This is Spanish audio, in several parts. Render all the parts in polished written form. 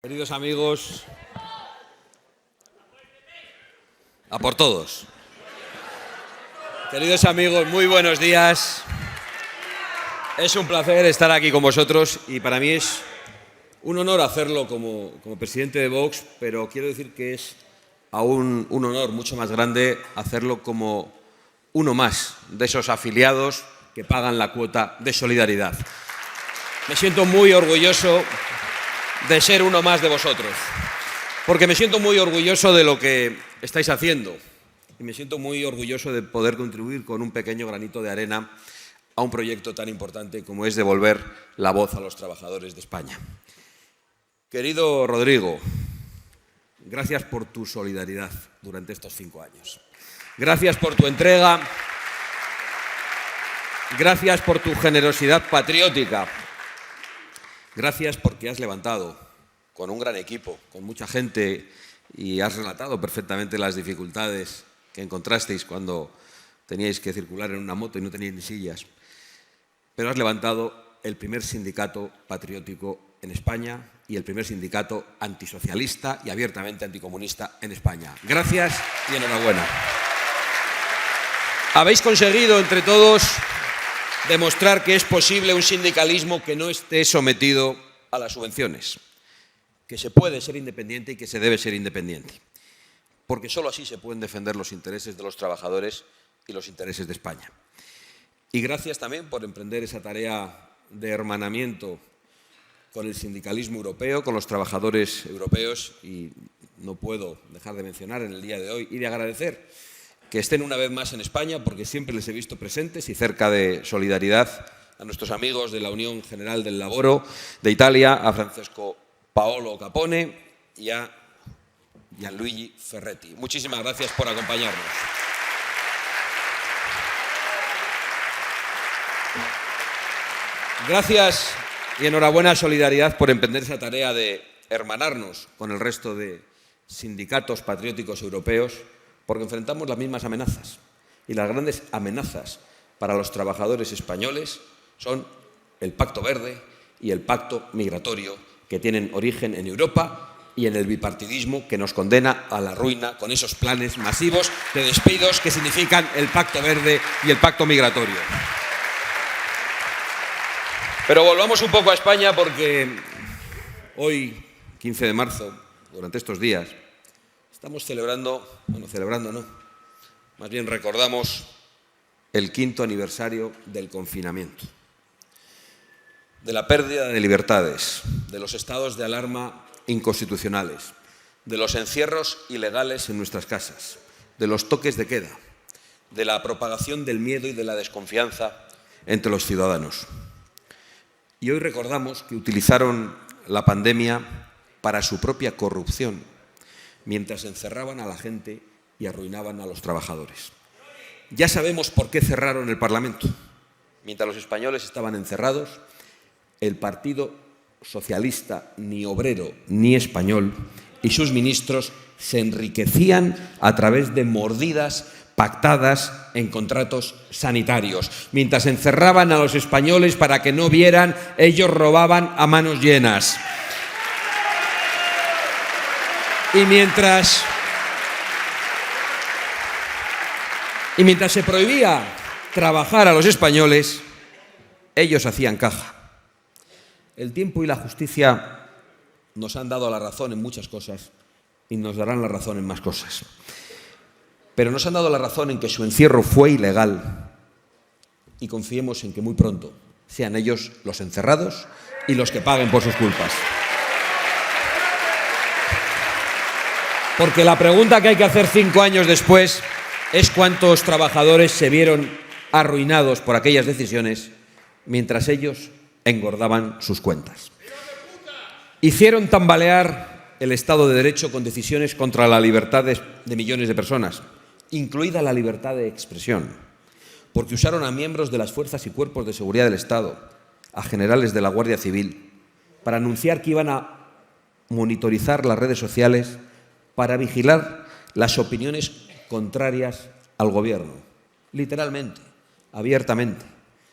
Queridos amigos, a por todos. Queridos amigos, muy buenos días. Es un placer estar aquí con vosotros y para mí es un honor hacerlo como presidente de Vox, pero quiero decir que es aún un honor mucho más grande hacerlo como uno más de esos afiliados que pagan la cuota de solidaridad. Me siento muy orgulloso de ser uno más de vosotros, porque me siento muy orgulloso de lo que estáis haciendo y me siento muy orgulloso de poder contribuir con un pequeño granito de arena a un proyecto tan importante como es devolver la voz a los trabajadores de España. Querido Rodrigo, gracias por tu solidaridad durante estos 5 años. Gracias por tu entrega, gracias por tu generosidad patriótica. Gracias porque has levantado con un gran equipo, con mucha gente, y has relatado perfectamente las dificultades que encontrasteis cuando teníais que circular en una moto y no teníais ni sillas. Pero has levantado el primer sindicato patriótico en España y el primer sindicato antisocialista y abiertamente anticomunista en España. Gracias y enhorabuena. Habéis conseguido entre todos demostrar que es posible un sindicalismo que no esté sometido a las subvenciones, que se puede ser independiente y que se debe ser independiente, porque solo así se pueden defender los intereses de los trabajadores y los intereses de España. Y gracias también por emprender esa tarea de hermanamiento con el sindicalismo europeo, con los trabajadores europeos, y no puedo dejar de mencionar en el día de hoy y de agradecer que estén una vez más en España, porque siempre les he visto presentes y cerca de solidaridad a nuestros amigos de la Unión General del Lavoro de Italia, a Francesco Paolo Capone y a Gianluigi Ferretti. Muchísimas gracias por acompañarnos. Gracias y enhorabuena a Solidaridad por emprender esa tarea de hermanarnos con el resto de sindicatos patrióticos europeos, porque enfrentamos las mismas amenazas. Y las grandes amenazas para los trabajadores españoles son el Pacto Verde y el Pacto Migratorio, que tienen origen en Europa y en el bipartidismo que nos condena a la ruina con esos planes masivos de despidos que significan el Pacto Verde y el Pacto Migratorio. Pero volvamos un poco a España, porque hoy, 15 de marzo, durante estos días, estamos celebrando, más bien recordamos el 5º aniversario del confinamiento, de la pérdida de libertades, de los estados de alarma inconstitucionales, de los encierros ilegales en nuestras casas, de los toques de queda, de la propagación del miedo y de la desconfianza entre los ciudadanos. Y hoy recordamos que utilizaron la pandemia para su propia corrupción, mientras encerraban a la gente y arruinaban a los trabajadores. Ya sabemos por qué cerraron el Parlamento. Mientras los españoles estaban encerrados, el Partido Socialista, ni obrero ni español, y sus ministros se enriquecían a través de mordidas pactadas en contratos sanitarios. Mientras encerraban a los españoles para que no vieran, ellos robaban a manos llenas. Y mientras se prohibía trabajar a los españoles, ellos hacían caja. El tiempo y la justicia nos han dado la razón en muchas cosas y nos darán la razón en más cosas. Pero nos han dado la razón en que su encierro fue ilegal y confiemos en que muy pronto sean ellos los encerrados y los que paguen por sus culpas. Porque la pregunta que hay que hacer 5 años después es cuántos trabajadores se vieron arruinados por aquellas decisiones mientras ellos engordaban sus cuentas. Hicieron tambalear el Estado de Derecho con decisiones contra la libertad de millones de personas, incluida la libertad de expresión, porque usaron a miembros de las fuerzas y cuerpos de seguridad del Estado, a generales de la Guardia Civil, para anunciar que iban a monitorizar las redes sociales para vigilar las opiniones contrarias al gobierno, literalmente, abiertamente,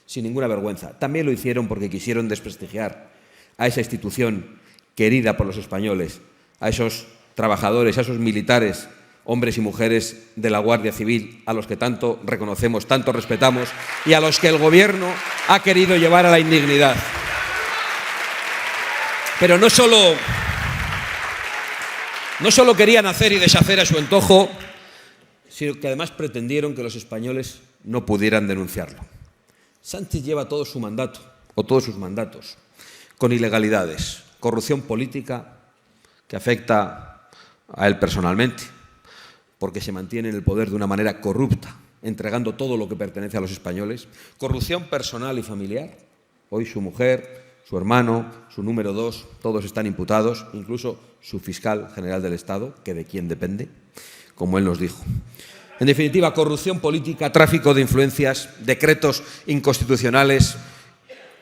sin ninguna vergüenza. También lo hicieron porque quisieron desprestigiar a esa institución querida por los españoles, a esos trabajadores, a esos militares, hombres y mujeres de la Guardia Civil, a los que tanto reconocemos, tanto respetamos y a los que el Gobierno ha querido llevar a la indignidad. Pero no solo querían hacer y deshacer a su antojo, sino que además pretendieron que los españoles no pudieran denunciarlo. Sánchez lleva todo su mandato, o todos sus mandatos, con ilegalidades, corrupción política que afecta a él personalmente, porque se mantiene en el poder de una manera corrupta, entregando todo lo que pertenece a los españoles, corrupción personal y familiar. Hoy su mujer, su hermano, su número 2, todos están imputados, incluso su fiscal general del Estado, que de quién depende, como él nos dijo. En definitiva, corrupción política, tráfico de influencias, decretos inconstitucionales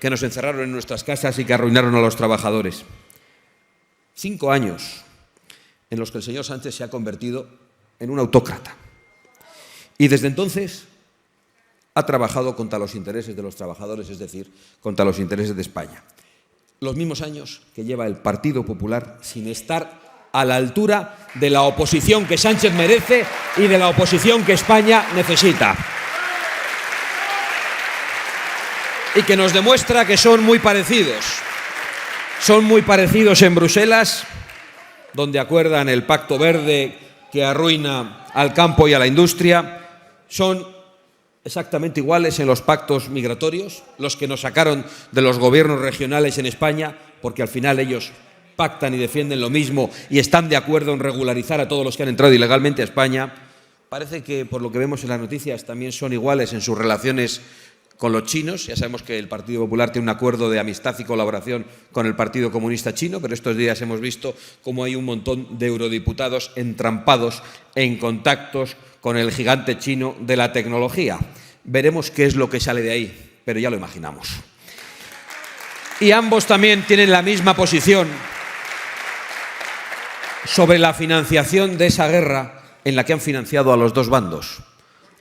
que nos encerraron en nuestras casas y que arruinaron a los trabajadores. 5 años en los que el señor Sánchez se ha convertido en un autócrata. Y desde entonces ha trabajado contra los intereses de los trabajadores, es decir, contra los intereses de España. Los mismos años que lleva el Partido Popular sin estar a la altura de la oposición que Sánchez merece y de la oposición que España necesita. Y que nos demuestra que son muy parecidos. Son muy parecidos en Bruselas, donde acuerdan el Pacto Verde que arruina al campo y a la industria. Son exactamente iguales en los pactos migratorios, los que nos sacaron de los gobiernos regionales en España, porque al final ellos pactan y defienden lo mismo y están de acuerdo en regularizar a todos los que han entrado ilegalmente a España. Parece que, por lo que vemos en las noticias, también son iguales en sus relaciones con los chinos. Ya sabemos que el Partido Popular tiene un acuerdo de amistad y colaboración con el Partido Comunista Chino, pero estos días hemos visto cómo hay un montón de eurodiputados entrampados en contactos con el gigante chino de la tecnología. Veremos qué es lo que sale de ahí, pero ya lo imaginamos. Y ambos también tienen la misma posición sobre la financiación de esa guerra en la que han financiado a los dos bandos.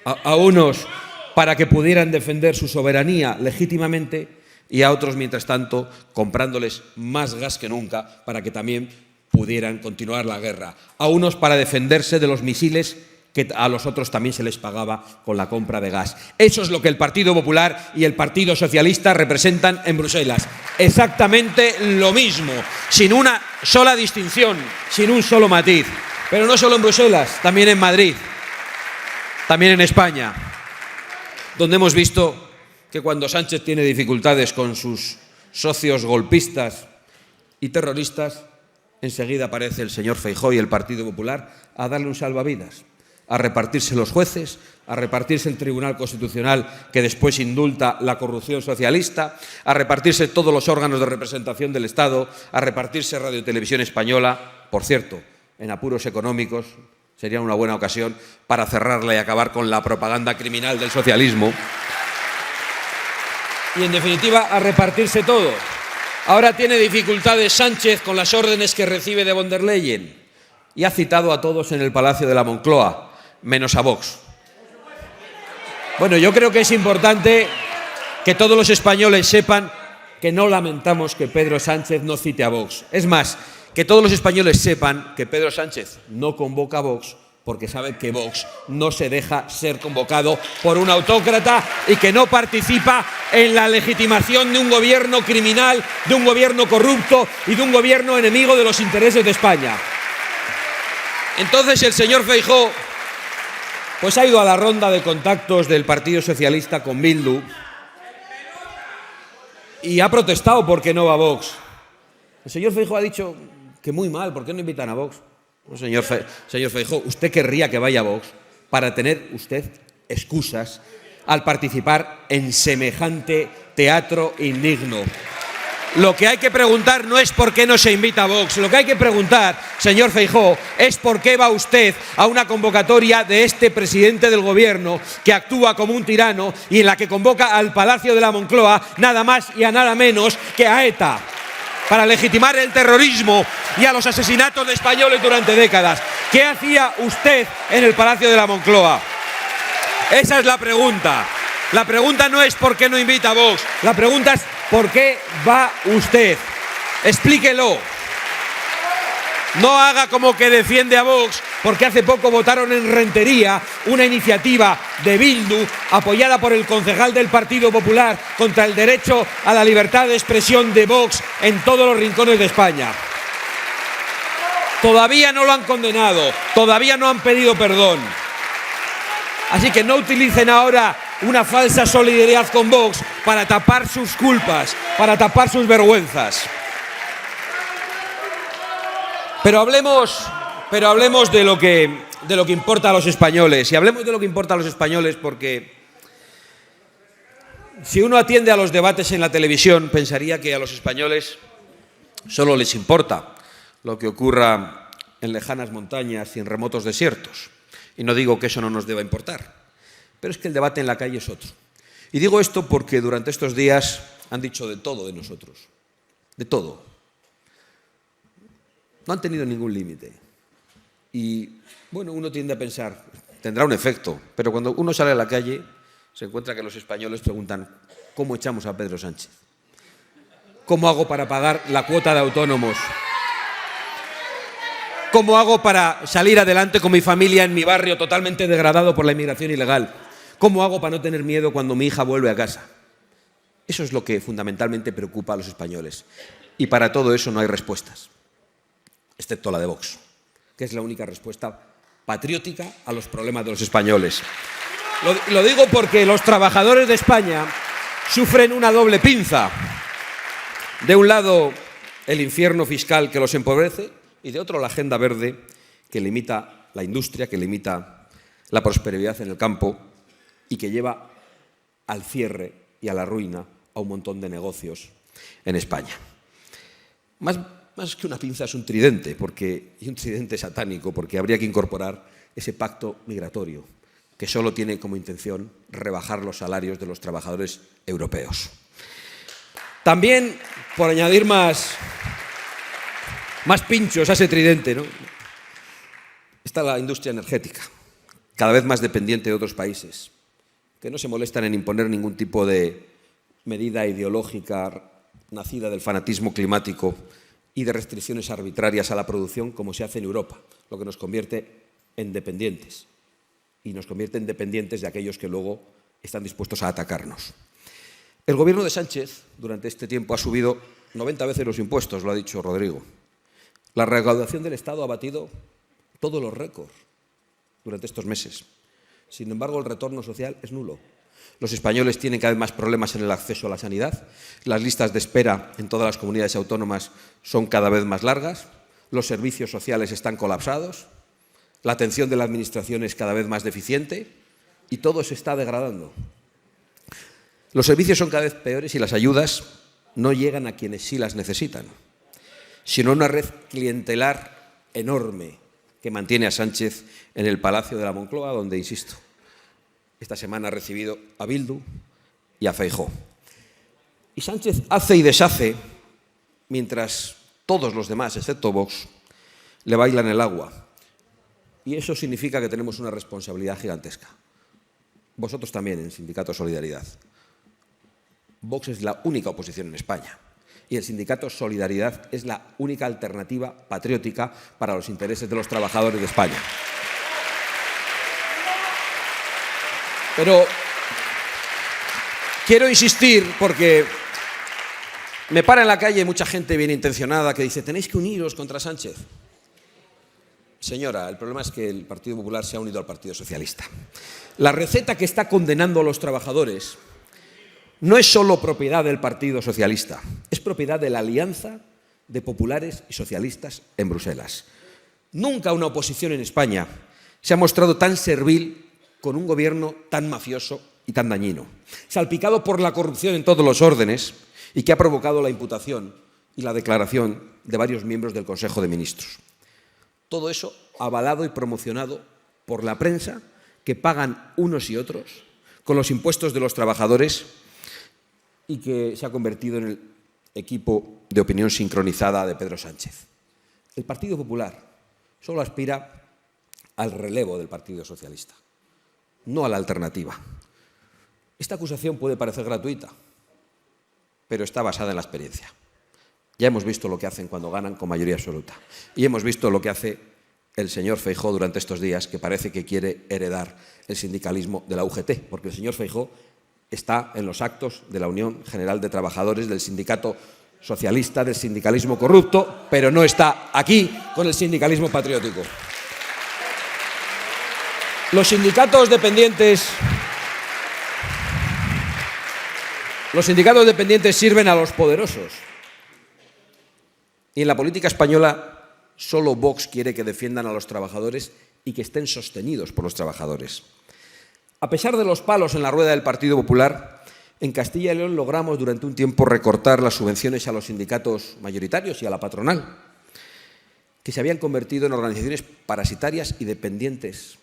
A unos para que pudieran defender su soberanía legítimamente y a otros, mientras tanto, comprándoles más gas que nunca para que también pudieran continuar la guerra. A unos para defenderse de los misiles que a los otros también se les pagaba con la compra de gas. Eso es lo que el Partido Popular y el Partido Socialista representan en Bruselas. Exactamente lo mismo, sin una sola distinción, sin un solo matiz. Pero no solo en Bruselas, también en Madrid, también en España, donde hemos visto que cuando Sánchez tiene dificultades con sus socios golpistas y terroristas, enseguida aparece el señor Feijóo y el Partido Popular a darle un salvavidas, a repartirse los jueces, a repartirse el Tribunal Constitucional que después indulta la corrupción socialista, a repartirse todos los órganos de representación del Estado, a repartirse Radio y Televisión Española. Por cierto, en apuros económicos sería una buena ocasión para cerrarla y acabar con la propaganda criminal del socialismo. Y en definitiva, a repartirse todo. Ahora tiene dificultades Sánchez con las órdenes que recibe de von der Leyen y ha citado a todos en el Palacio de la Moncloa, menos a Vox. Bueno, yo creo que es importante que todos los españoles sepan que no lamentamos que Pedro Sánchez no cite a Vox. Es más, que todos los españoles sepan que Pedro Sánchez no convoca a Vox porque sabe que Vox no se deja ser convocado por un autócrata y que no participa en la legitimación de un gobierno criminal, de un gobierno corrupto y de un gobierno enemigo de los intereses de España. Entonces el señor Feijóo pues ha ido a la ronda de contactos del Partido Socialista con Bildu y ha protestado porque no va Vox. El señor Feijóo ha dicho que muy mal, ¿por qué no invitan a Vox? No, señor Feijóo, usted querría que vaya Vox para tener usted excusas al participar en semejante teatro indigno. Lo que hay que preguntar no es por qué no se invita a Vox. Lo que hay que preguntar, señor Feijóo, es por qué va usted a una convocatoria de este presidente del gobierno que actúa como un tirano y en la que convoca al Palacio de la Moncloa nada más y a nada menos que a ETA, para legitimar el terrorismo y a los asesinatos de españoles durante décadas. ¿Qué hacía usted en el Palacio de la Moncloa? Esa es la pregunta. La pregunta no es por qué no invita a Vox. La pregunta es ¿por qué va usted? Explíquelo. No haga como que defiende a Vox, porque hace poco votaron en Rentería una iniciativa de Bildu, apoyada por el concejal del Partido Popular, contra el derecho a la libertad de expresión de Vox en todos los rincones de España. Todavía no lo han condenado, todavía no han pedido perdón. Así que no utilicen ahora una falsa solidaridad con Vox para tapar sus culpas, para tapar sus vergüenzas. Pero hablemos de lo que importa a los españoles. Y hablemos de lo que importa a los españoles porque si uno atiende a los debates en la televisión, pensaría que a los españoles solo les importa lo que ocurra en lejanas montañas y en remotos desiertos. Y no digo que eso no nos deba importar, pero es que el debate en la calle es otro. Y digo esto porque durante estos días han dicho de todo de nosotros, de todo. No han tenido ningún límite. Y, bueno, uno tiende a pensar, tendrá un efecto, pero cuando uno sale a la calle se encuentra que los españoles preguntan, ¿cómo echamos a Pedro Sánchez? ¿Cómo hago para pagar la cuota de autónomos? ¿Cómo hago para salir adelante con mi familia en mi barrio totalmente degradado por la inmigración ilegal? ¿Cómo hago para no tener miedo cuando mi hija vuelve a casa? Eso es lo que fundamentalmente preocupa a los españoles. Y para todo eso no hay respuestas, excepto la de Vox, que es la única respuesta patriótica a los problemas de los españoles. Lo digo porque los trabajadores de España sufren una doble pinza. De un lado, el infierno fiscal que los empobrece y de otro, la agenda verde que limita la industria, que limita la prosperidad en el campo y que lleva al cierre y a la ruina a un montón de negocios en España. Más que una pinza es un tridente, y un tridente satánico, porque habría que incorporar ese pacto migratorio que solo tiene como intención rebajar los salarios de los trabajadores europeos. También, por añadir más pinchos a ese tridente, ¿no?, está la industria energética, cada vez más dependiente de otros países, que no se molestan en imponer ningún tipo de medida ideológica nacida del fanatismo climático y de restricciones arbitrarias a la producción como se hace en Europa, lo que nos convierte en dependientes. Y nos convierte en dependientes de aquellos que luego están dispuestos a atacarnos. El gobierno de Sánchez durante este tiempo ha subido 90 veces los impuestos, lo ha dicho Rodrigo. La recaudación del Estado ha batido todos los récords durante estos meses. Sin embargo, el retorno social es nulo. Los españoles tienen cada vez más problemas en el acceso a la sanidad, las listas de espera en todas las comunidades autónomas son cada vez más largas, los servicios sociales están colapsados, la atención de la administración es cada vez más deficiente y todo se está degradando. Los servicios son cada vez peores y las ayudas no llegan a quienes sí las necesitan, sino una red clientelar enorme que mantiene a Sánchez en el Palacio de la Moncloa, donde, insisto, esta semana ha recibido a Bildu y a Feijóo. Y Sánchez hace y deshace mientras todos los demás, excepto Vox, le bailan el agua. Y eso significa que tenemos una responsabilidad gigantesca. Vosotros también en Sindicato Solidaridad. Vox es la única oposición en España. Y el Sindicato Solidaridad es la única alternativa patriótica para los intereses de los trabajadores de España. Pero quiero insistir porque me para en la calle mucha gente bien intencionada que dice tenéis que uniros contra Sánchez. Señora, el problema es que el Partido Popular se ha unido al Partido Socialista. La receta que está condenando a los trabajadores no es solo propiedad del Partido Socialista, es propiedad de la alianza de populares y socialistas en Bruselas. Nunca una oposición en España se ha mostrado tan servil con un gobierno tan mafioso y tan dañino, salpicado por la corrupción en todos los órdenes y que ha provocado la imputación y la declaración de varios miembros del Consejo de Ministros. Todo eso avalado y promocionado por la prensa que pagan unos y otros con los impuestos de los trabajadores y que se ha convertido en el equipo de opinión sincronizada de Pedro Sánchez. El Partido Popular solo aspira al relevo del Partido Socialista, no a la alternativa. Esta acusación puede parecer gratuita, pero está basada en la experiencia. Ya hemos visto lo que hacen cuando ganan con mayoría absoluta. Y hemos visto lo que hace el señor Feijóo durante estos días, que parece que quiere heredar el sindicalismo de la UGT, porque el señor Feijóo está en los actos de la Unión General de Trabajadores, del sindicato socialista, del sindicalismo corrupto, pero no está aquí con el sindicalismo patriótico. Los sindicatos dependientes sirven a los poderosos. Y en la política española solo Vox quiere que defiendan a los trabajadores y que estén sostenidos por los trabajadores. A pesar de los palos en la rueda del Partido Popular, en Castilla y León logramos durante un tiempo recortar las subvenciones a los sindicatos mayoritarios y a la patronal, que se habían convertido en organizaciones parasitarias y dependientes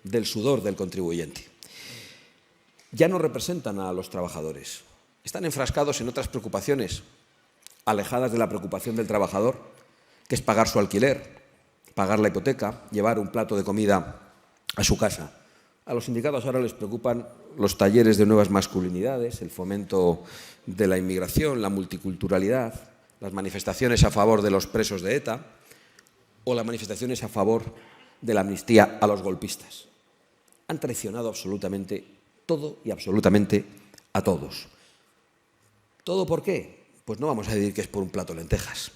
del sudor del contribuyente. Ya no representan a los trabajadores, están enfrascados en otras preocupaciones, alejadas de la preocupación del trabajador, que es pagar su alquiler, pagar la hipoteca, llevar un plato de comida a su casa. A los sindicatos ahora les preocupan los talleres de nuevas masculinidades, el fomento de la inmigración, la multiculturalidad, las manifestaciones a favor de los presos de ETA o las manifestaciones a favor de la amnistía a los golpistas. Han traicionado absolutamente todo y absolutamente a todos. ¿Todo por qué? Pues no vamos a decir que es por un plato de lentejas.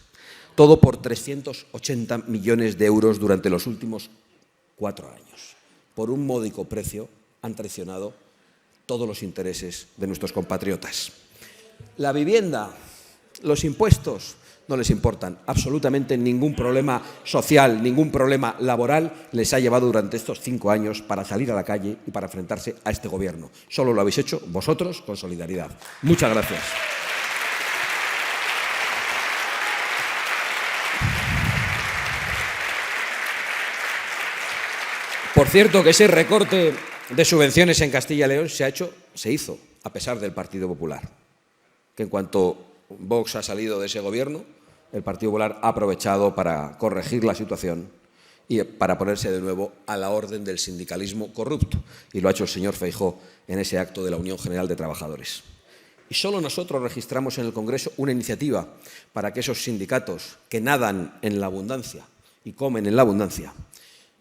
Todo por 380 millones de euros durante los últimos 4 años. Por un módico precio han traicionado todos los intereses de nuestros compatriotas. La vivienda, los impuestos, no les importan. Absolutamente ningún problema social, ningún problema laboral les ha llevado durante estos 5 años para salir a la calle y para enfrentarse a este gobierno. Solo lo habéis hecho vosotros con solidaridad. Muchas gracias. Por cierto, que ese recorte de subvenciones en Castilla y León se hizo a pesar del Partido Popular. Que en cuanto Vox ha salido de ese gobierno, el Partido Popular ha aprovechado para corregir la situación y para ponerse de nuevo a la orden del sindicalismo corrupto. Y lo ha hecho el señor Feijóo en ese acto de la Unión General de Trabajadores. Y solo nosotros registramos en el Congreso una iniciativa para que esos sindicatos que nadan en la abundancia y comen en la abundancia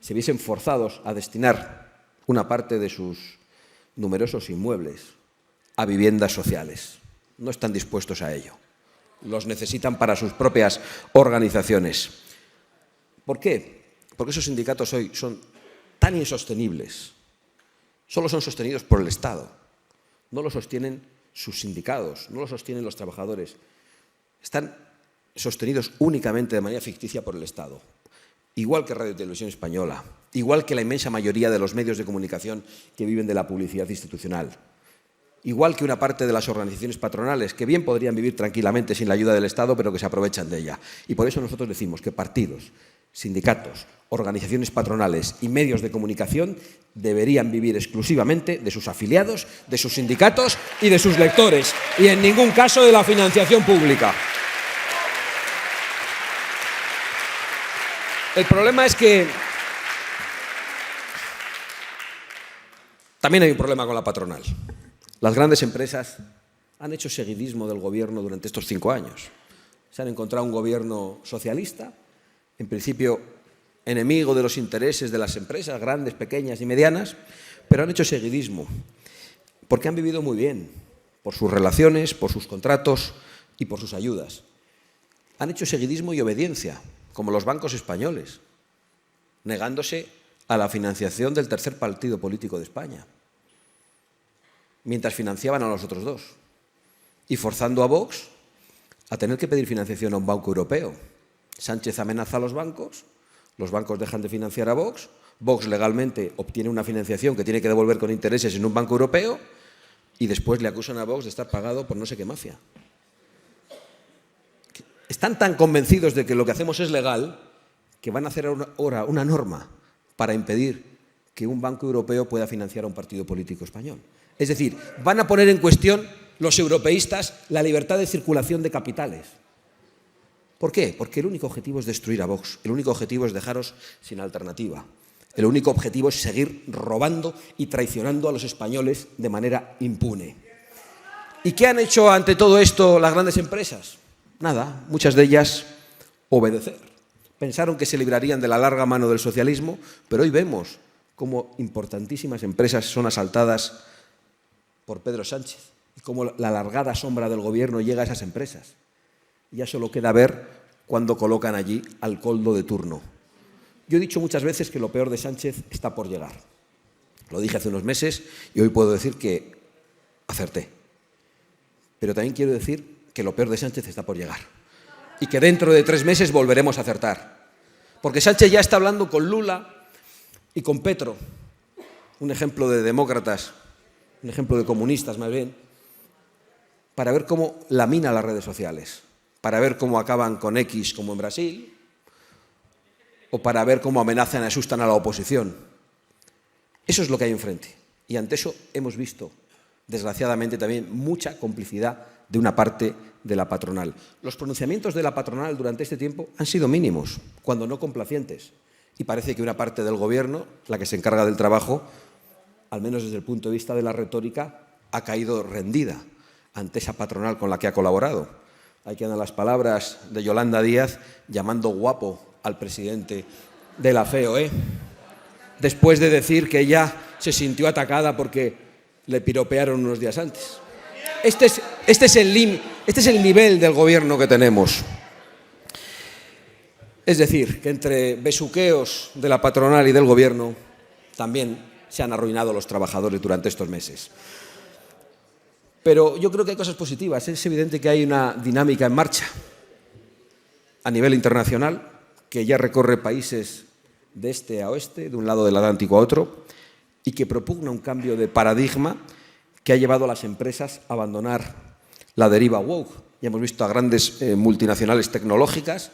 se viesen forzados a destinar una parte de sus numerosos inmuebles a viviendas sociales. No están dispuestos a ello. Los necesitan para sus propias organizaciones. ¿Por qué? Porque esos sindicatos hoy son tan insostenibles. Solo son sostenidos por el Estado. No los sostienen sus sindicatos, no los sostienen los trabajadores. Están sostenidos únicamente de manera ficticia por el Estado. Igual que Radio y Televisión Española, igual que la inmensa mayoría de los medios de comunicación que viven de la publicidad institucional, igual que una parte de las organizaciones patronales que bien podrían vivir tranquilamente sin la ayuda del Estado, pero que se aprovechan de ella. Y por eso nosotros decimos que partidos, sindicatos, organizaciones patronales y medios de comunicación deberían vivir exclusivamente de sus afiliados, de sus sindicatos y de sus lectores, y en ningún caso de la financiación pública. El problema es que también hay un problema con la patronal. Las grandes empresas han hecho seguidismo del gobierno durante estos 5 años. Se han encontrado un gobierno socialista, en principio enemigo de los intereses de las empresas, grandes, pequeñas y medianas, pero han hecho seguidismo, porque han vivido muy bien, por sus relaciones, por sus contratos y por sus ayudas. Han hecho seguidismo y obediencia, como los bancos españoles, negándose a la financiación del tercer partido político de España, mientras financiaban a los otros dos, y forzando a Vox a tener que pedir financiación a un banco europeo. Sánchez amenaza a los bancos dejan de financiar a Vox, Vox legalmente obtiene una financiación que tiene que devolver con intereses en un banco europeo y después le acusan a Vox de estar pagado por no sé qué mafia. Están tan convencidos de que lo que hacemos es legal que van a hacer ahora una norma para impedir que un banco europeo pueda financiar a un partido político español. Es decir, van a poner en cuestión los europeístas la libertad de circulación de capitales. ¿Por qué? Porque el único objetivo es destruir a Vox, el único objetivo es dejaros sin alternativa. El único objetivo es seguir robando y traicionando a los españoles de manera impune. ¿Y qué han hecho ante todo esto las grandes empresas? nada, muchas de ellas obedecer. Pensaron que se librarían de la larga mano del socialismo, pero hoy vemos cómo importantísimas empresas son asaltadas por Pedro Sánchez y cómo la alargada sombra del gobierno llega a esas empresas. Ya solo queda ver cuándo colocan allí al coldo de turno. Yo he dicho muchas veces que lo peor de Sánchez está por llegar. Lo dije hace unos meses y hoy puedo decir que acerté. Pero también quiero decir que lo peor de Sánchez está por llegar y que dentro de 3 meses volveremos a acertar. Porque Sánchez ya está hablando con Lula y con Petro, un ejemplo de demócratas, un ejemplo de comunistas más bien, para ver cómo lamina las redes sociales, para ver cómo acaban con X como en Brasil, o para ver cómo amenazan y asustan a la oposición. Eso es lo que hay enfrente. Y ante eso hemos visto, desgraciadamente, también mucha complicidad de una parte de la patronal. Los pronunciamientos de la patronal durante este tiempo han sido mínimos, cuando no complacientes. Y parece que una parte del gobierno, la que se encarga del trabajo, al menos desde el punto de vista de la retórica, ha caído rendida ante esa patronal con la que ha colaborado. Ahí quedan las palabras de Yolanda Díaz llamando guapo al presidente de la FEO, después de decir que ella se sintió atacada porque le piropearon unos días antes. Este es el nivel del gobierno que tenemos. Es decir, que entre besuqueos de la patronal y del gobierno también se han arruinado los trabajadores durante estos meses. Pero yo creo que hay cosas positivas. Es evidente que hay una dinámica en marcha a nivel internacional que ya recorre países de este a oeste, de un lado del Atlántico a otro, y que propugna un cambio de paradigma que ha llevado a las empresas a abandonar la deriva woke. Ya hemos visto a grandes multinacionales tecnológicas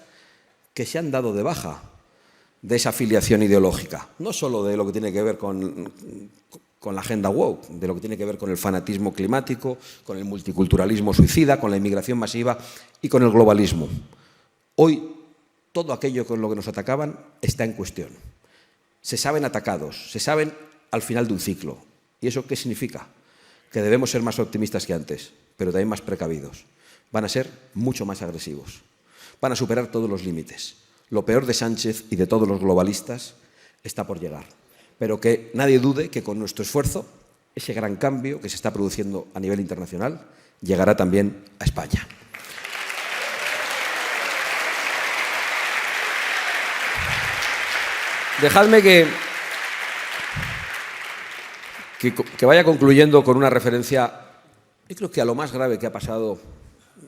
que se han dado de baja de esa afiliación ideológica, no solo de lo que tiene que ver con la agenda woke, de lo que tiene que ver con el fanatismo climático, con el multiculturalismo suicida, con la inmigración masiva y con el globalismo. Hoy todo aquello con lo que nos atacaban está en cuestión. Se saben atacados, se saben al final de un ciclo. ¿Y eso qué significa? Que debemos ser más optimistas que antes, pero también más precavidos. Van a ser mucho más agresivos. Van a superar todos los límites. Lo peor de Sánchez y de todos los globalistas está por llegar. Pero que nadie dude que con nuestro esfuerzo, ese gran cambio que se está produciendo a nivel internacional llegará también a España. Dejadme que vaya concluyendo con una referencia, yo creo que a lo más grave que ha pasado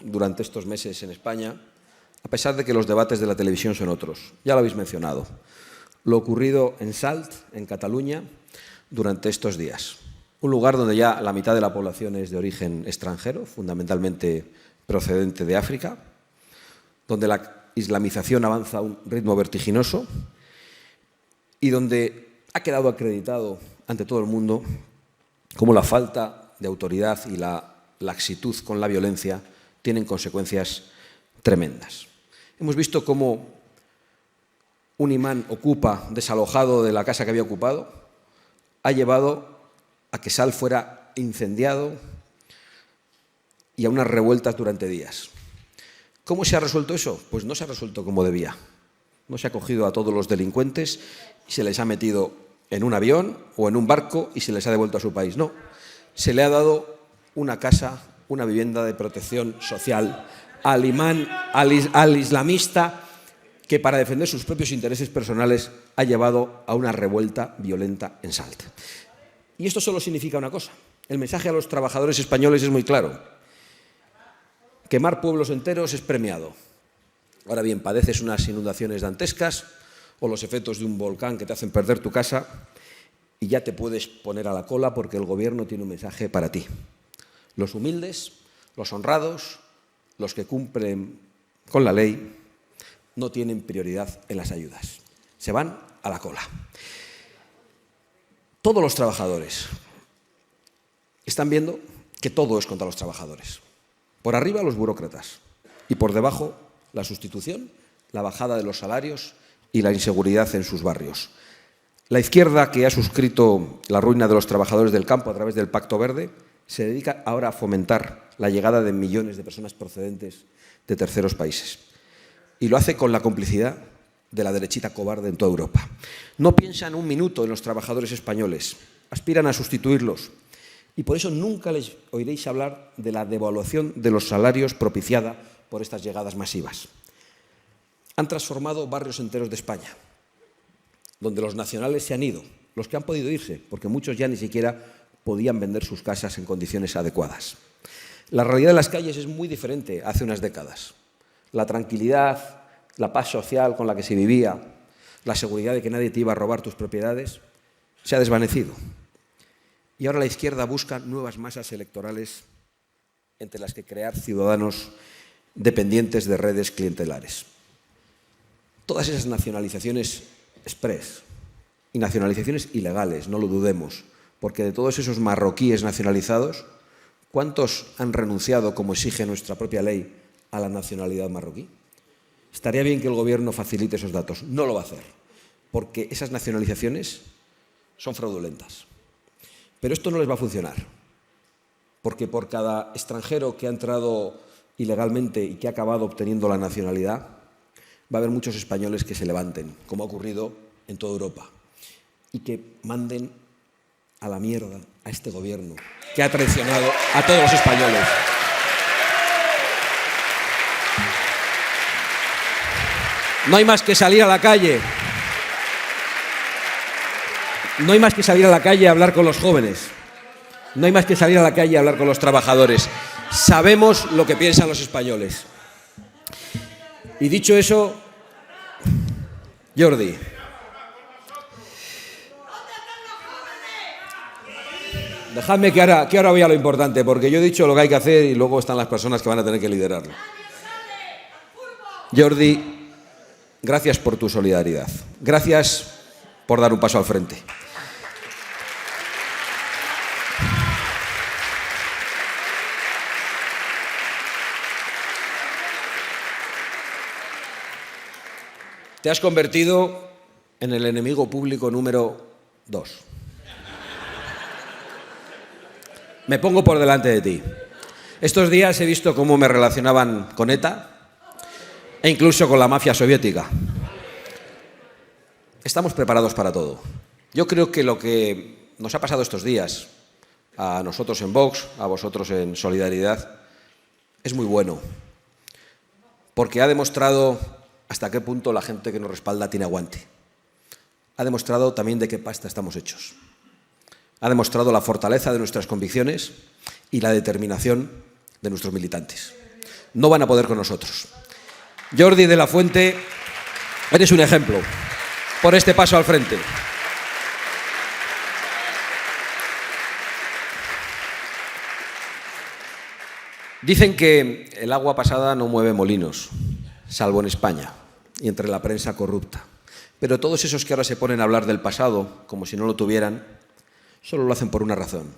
durante estos meses en España, a pesar de que los debates de la televisión son otros. Ya lo habéis mencionado. Lo ocurrido en Salt, en Cataluña, durante estos días. Un lugar donde ya la mitad de la población es de origen extranjero, fundamentalmente procedente de África, donde la islamización avanza a un ritmo vertiginoso y donde ha quedado acreditado ante todo el mundo cómo la falta de autoridad y la laxitud con la violencia tienen consecuencias tremendas. Hemos visto cómo un imán ocupa, desalojado de la casa que había ocupado, ha llevado a que Salt fuera incendiado y a unas revueltas durante días. ¿Cómo se ha resuelto eso? Pues no se ha resuelto como debía. No se ha cogido a todos los delincuentes y se les ha metido en un avión o en un barco y se les ha devuelto a su país. No, se le ha dado una casa, una vivienda de protección social al imán, al islamista, que para defender sus propios intereses personales ha llevado a una revuelta violenta en Salt. Y esto solo significa una cosa. El mensaje a los trabajadores españoles es muy claro. Quemar pueblos enteros es premiado. Ahora bien, padeces unas inundaciones dantescas o los efectos de un volcán que te hacen perder tu casa y ya te puedes poner a la cola porque el gobierno tiene un mensaje para ti. Los humildes, los honrados, los que cumplen con la ley, no tienen prioridad en las ayudas. Se van a la cola. Todos los trabajadores están viendo que todo es contra los trabajadores. Por arriba los burócratas y por debajo la sustitución, la bajada de los salarios y la inseguridad en sus barrios. La izquierda, que ha suscrito la ruina de los trabajadores del campo a través del Pacto Verde, se dedica ahora a fomentar la llegada de millones de personas procedentes de terceros países. Y lo hace con la complicidad de la derechita cobarde en toda Europa. No piensan un minuto en los trabajadores españoles, aspiran a sustituirlos. Y por eso nunca les oiréis hablar de la devaluación de los salarios propiciada por estas llegadas masivas. Han transformado barrios enteros de España, donde los nacionales se han ido, los que han podido irse, porque muchos ya ni siquiera podían vender sus casas en condiciones adecuadas. La realidad de las calles es muy diferente hace unas décadas. La tranquilidad, la paz social con la que se vivía, la seguridad de que nadie te iba a robar tus propiedades, se ha desvanecido. Y ahora la izquierda busca nuevas masas electorales entre las que crear ciudadanos dependientes de redes clientelares. Todas esas nacionalizaciones express y nacionalizaciones ilegales, no lo dudemos, porque de todos esos marroquíes nacionalizados, ¿cuántos han renunciado, como exige nuestra propia ley, a la nacionalidad marroquí? Estaría bien que el Gobierno facilite esos datos. No lo va a hacer, porque esas nacionalizaciones son fraudulentas. Pero esto no les va a funcionar, porque por cada extranjero que ha entrado ilegalmente y que ha acabado obteniendo la nacionalidad, va a haber muchos españoles que se levanten, como ha ocurrido en toda Europa, y que manden a la mierda a este Gobierno que ha traicionado a todos los españoles. No hay más que salir a la calle. No hay más que salir a la calle a hablar con los jóvenes. No hay más que salir a la calle a hablar con los trabajadores. Sabemos lo que piensan los españoles. Y dicho eso, Jordi, dejadme que ahora voy a lo importante, porque yo he dicho lo que hay que hacer y luego están las personas que van a tener que liderarlo. Jordi, gracias por tu solidaridad. Gracias por dar un paso al frente. Te has convertido en el enemigo público número 2. Me pongo por delante de ti. Estos días he visto cómo me relacionaban con ETA e incluso con la mafia soviética. Estamos preparados para todo. Yo creo que lo que nos ha pasado estos días, a nosotros en Vox, a vosotros en Solidaridad, es muy bueno, porque ha demostrado hasta qué punto la gente que nos respalda tiene aguante. Ha demostrado también de qué pasta estamos hechos. Ha demostrado la fortaleza de nuestras convicciones y la determinación de nuestros militantes. No van a poder con nosotros. Jordi de la Fuente, eres un ejemplo por este paso al frente. Dicen que el agua pasada no mueve molinos, salvo en España y entre la prensa corrupta. Pero todos esos que ahora se ponen a hablar del pasado, como si no lo tuvieran, solo lo hacen por una razón.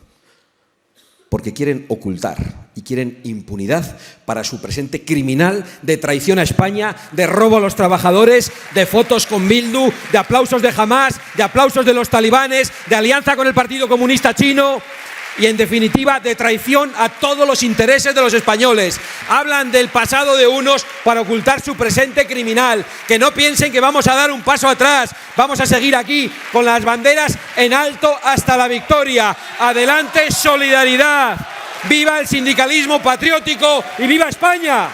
Porque quieren ocultar y quieren impunidad para su presente criminal de traición a España, de robo a los trabajadores, de fotos con Bildu, de aplausos de Hamás, de aplausos de los talibanes, de alianza con el Partido Comunista Chino y, en definitiva, de traición a todos los intereses de los españoles. Hablan del pasado de unos para ocultar su presente criminal. Que no piensen que vamos a dar un paso atrás. Vamos a seguir aquí con las banderas en alto hasta la victoria. ¡Adelante, solidaridad! ¡Viva el sindicalismo patriótico y viva España!